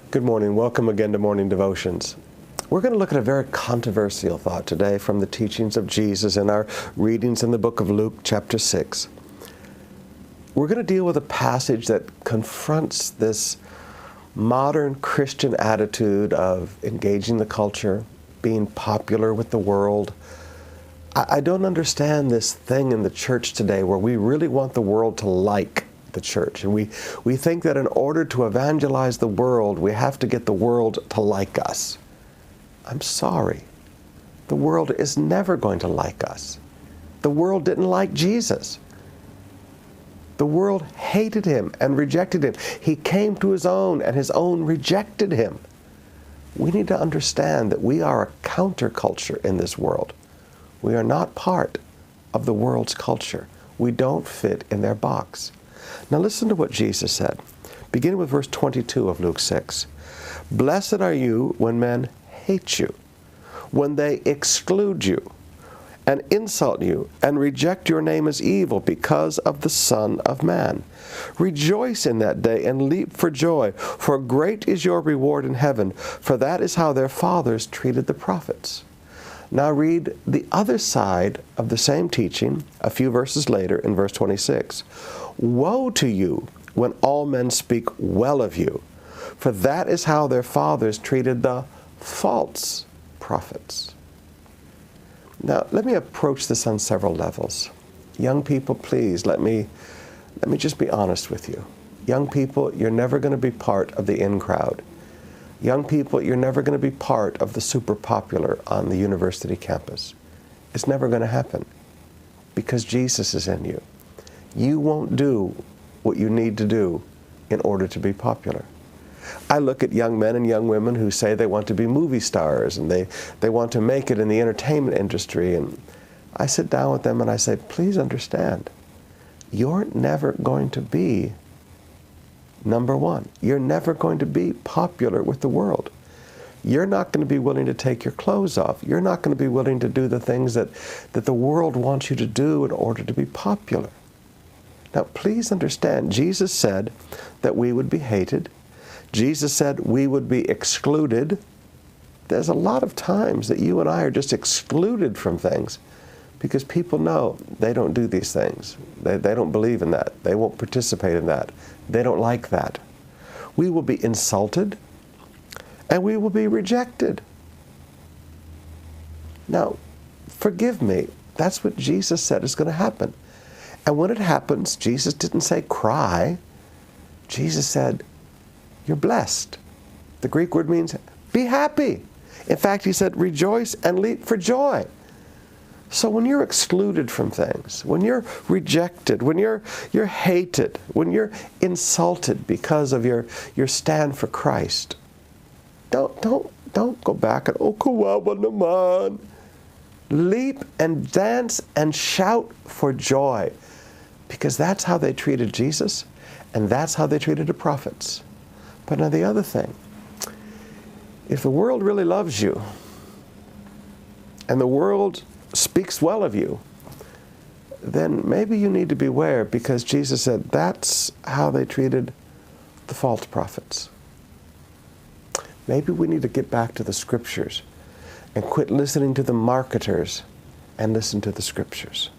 Good morning. Welcome again to Morning Devotions. We're going to look at a very controversial thought today from the teachings of Jesus in our readings in the book of Luke, chapter 6. We're going to deal with a passage that confronts this modern Christian attitude of engaging the culture, being popular with the world. I don't understand this thing in the church today where we really want the world to like the church. And we think that in order to evangelize the world, we have to get the world to like us. I'm sorry. The world is never going to like us. The world didn't like Jesus. The world hated him and rejected him. He came to his own, and his own rejected him. We need to understand that we are a counterculture in this world. We are not part of the world's culture. We don't fit in their box. Now listen to what Jesus said, beginning with verse 22 of Luke 6. Blessed are you when men hate you, when they exclude you, and insult you, and reject your name as evil because of the Son of Man. Rejoice in that day and leap for joy, for great is your reward in heaven, for that is how their fathers treated the prophets. Now read the other side of the same teaching a few verses later in verse 26. Woe to you when all men speak well of you, for that is how their fathers treated the false prophets. Now, let me approach this on several levels. Young people, please, let me just be honest with you. Young people, you're never going to be part of the in crowd. Young people, you're never going to be part of the super popular on the university campus. It's never going to happen because Jesus is in you. You won't do what you need to do in order to be popular. I look at young men and young women who say they want to be movie stars and they want to make it in the entertainment industry, and I sit down with them and I say, please understand, you're never going to be number one. You're never going to be popular with the world. You're not going to be willing to take your clothes off. You're not going to be willing to do the things that the world wants you to do in order to be popular. Now, please understand, Jesus said that we would be hated. Jesus said we would be excluded. There's a lot of times that you and I are just excluded from things because people know they don't do these things. They don't believe in that. They won't participate in that. They don't like that. We will be insulted and we will be rejected. Now, forgive me, that's what Jesus said is going to happen. And when it happens, Jesus didn't say cry. Jesus said, you're blessed. The Greek word means be happy. In fact, he said, rejoice and leap for joy. So when you're excluded from things, when you're rejected, when you're hated, when you're insulted because of your stand for Christ, don't go back and, oh, kawawa naman. Leap and dance and shout for joy, because that's how they treated Jesus, and that's how they treated the prophets. But now the other thing, if the world really loves you, and the world speaks well of you, then maybe you need to beware, because Jesus said that's how they treated the false prophets. Maybe we need to get back to the Scriptures and quit listening to the marketers and listen to the Scriptures.